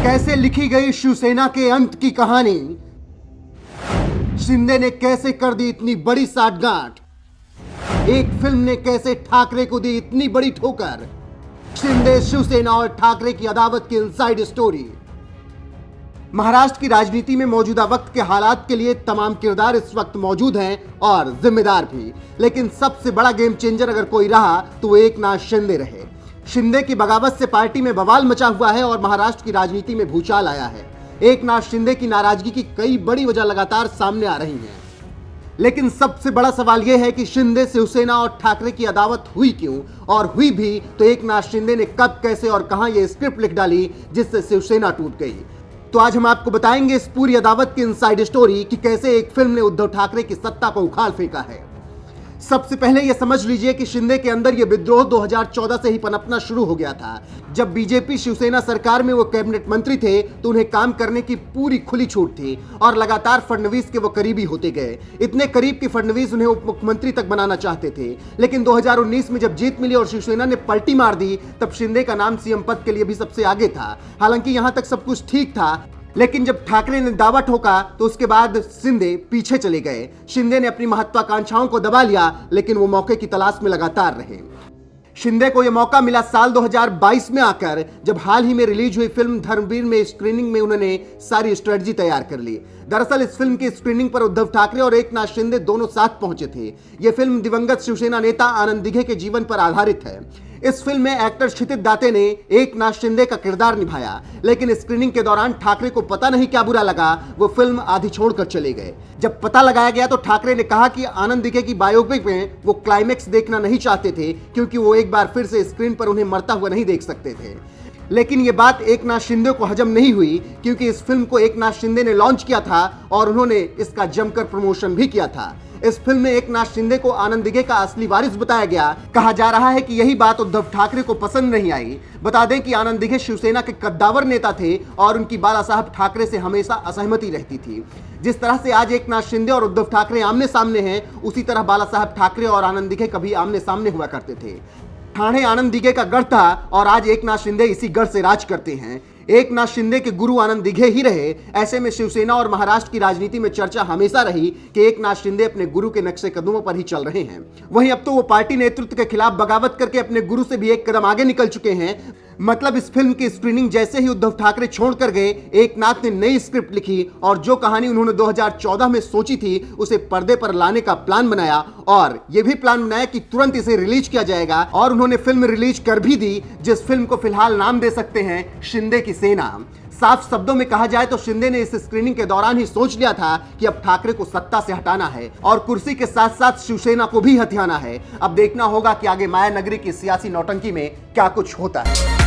कैसे लिखी गई शिवसेना के अंत की कहानी। शिंदे ने कैसे कर दी इतनी बड़ी साठगांठ। एक फिल्म ने कैसे ठाकरे को दी इतनी बड़ी ठोकर। शिंदे, शिवसेना और ठाकरे की अदावत की इनसाइड स्टोरी। महाराष्ट्र की राजनीति में मौजूदा वक्त के हालात के लिए तमाम किरदार इस वक्त मौजूद हैं और जिम्मेदार भी, लेकिन सबसे बड़ा गेम चेंजर अगर कोई रहा तो वो एकनाथ शिंदे रहे। शिंदे की बगावत से पार्टी में बवाल मचा हुआ है और महाराष्ट्र की राजनीति में भूचाल आया है। एकनाथ शिंदे की नाराजगी की कई बड़ी वजह लगातार सामने आ रही हैं, लेकिन सबसे बड़ा सवाल यह है कि शिंदे, शिवसेना और ठाकरे की अदावत हुई क्यों, और हुई भी तो एकनाथ शिंदे ने कब, कैसे और कहां यह स्क्रिप्ट लिख डाली जिससे शिवसेना टूट गई। तो आज हम आपको बताएंगे इस पूरी अदावत की इनसाइड स्टोरी कि कैसे एक फिल्म ने उद्धव ठाकरे की सत्ता को उखाड़ फेंका है। सबसे पहले यह समझ लीजिए कि शिंदे के अंदर यह विद्रोह 2014 से ही पनपना शुरू हो गया था। जब बीजेपी शिवसेना सरकार में वो कैबिनेट मंत्री थे तो उन्हें काम करने की पूरी खुली छूट थी और लगातार फडणवीस के वो करीबी होते गए, इतने करीब कि फडणवीस उन्हें उप मुख्यमंत्री तक बनाना चाहते थे। लेकिन 2019 में जब जीत मिली और शिवसेना ने पलटी मार दी, तब शिंदे का नाम सीएम पद के लिए भी सबसे आगे था। हालांकि यहां तक सब कुछ ठीक था, लेकिन जब ठाकरे ने दावा ठोका तो उसके बाद शिंदे पीछे चले गए। शिंदे ने अपनी महत्वाकांक्षाओं को दबा लिया, लेकिन वो मौके की तलाश में लगातार रहे। शिंदे को यह मौका मिला साल 2022 में आकर, जब हाल ही में रिलीज हुई फिल्म धर्मवीर में स्क्रीनिंग में उन्होंने सारी स्ट्रेटजी तैयार कर ली। दरअसल इस फिल्म की स्क्रीनिंग पर उद्धव ठाकरे और एकनाथ शिंदे दोनों साथ पहुंचे थे। यह फिल्म दिवंगत शिवसेना नेता आनंद दिघे के जीवन पर आधारित है। इस फिल्म में एक्टर क्षितिज दाते ने एकनाथ शिंदे का किरदार निभाया, लेकिन स्क्रीनिंग के दौरान ठाकरे को पता नहीं क्या बुरा लगा, वो फिल्म आधी छोड़कर चले गए। जब पता लगाया गया तो ठाकरे ने कहा कि आनंद दिघे की बायोपिक में वो क्लाइमेक्स देखना नहीं चाहते थे, क्योंकि वो एक बार फिर से स्क्रीन पर उन्हें मरता हुआ नहीं देख सकते थे। लेकिन ये बात एकनाथ शिंदे को हजम नहीं हुई, क्योंकि इस फिल्म को एकनाथ शिंदे ने लॉन्च किया था और उन्होंने इसका जमकर प्रमोशन भी किया था। इस फिल्म में एकनाथ शिंदे को आनंद दिघे का असली वारिस बताया गया। कहा जा रहा है कि यही बात उद्धव ठाकरे को पसंद नहीं आई। बता दें कि आनंद दिघे शिवसेना के कद्दावर नेता थे और उनकी बाला साहब ठाकरे से हमेशा असहमति रहती थी। जिस तरह से आज एकनाथ शिंदे और उद्धव ठाकरे आमने सामने हैं, उसी तरह बाला साहब ठाकरे और आनंद दिघे कभी आमने सामने हुआ करते थे। ठाणे आनंद दिघे का गढ़ था और आज एकनाथ शिंदे इसी गढ़ से राज करते हैं। एकनाथ शिंदे के गुरु आनंद दिघे ही रहे। ऐसे में शिवसेना और महाराष्ट्र की राजनीति में चर्चा हमेशा रही कि एकनाथ शिंदे अपने गुरु के नक्शे कदमों पर ही चल रहे हैं। वहीं अब तो वो पार्टी नेतृत्व के खिलाफ बगावत करके अपने गुरु से भी एक कदम आगे निकल चुके हैं। मतलब इस फिल्म की स्क्रीनिंग जैसे ही उद्धव ठाकरे छोड़कर गए, एकनाथ ने नई स्क्रिप्ट लिखी और जो कहानी उन्होंने 2014 में सोची थी उसे पर्दे पर लाने का प्लान बनाया, और यह भी प्लान बनाया कि तुरंत इसे रिलीज किया जाएगा। और उन्होंने फिल्म रिलीज कर भी दी, जिस फिल्म को फिलहाल नाम दे सकते हैं शिंदे की सेना। साफ शब्दों में कहा जाए तो शिंदे ने इस स्क्रीनिंग के दौरान ही सोच लिया था कि अब ठाकरे को सत्ता से हटाना है और कुर्सी के साथ साथ शिवसेना को भी हथियाना है। अब देखना होगा कि आगे माया नगरी की सियासी नौटंकी में क्या कुछ होता है।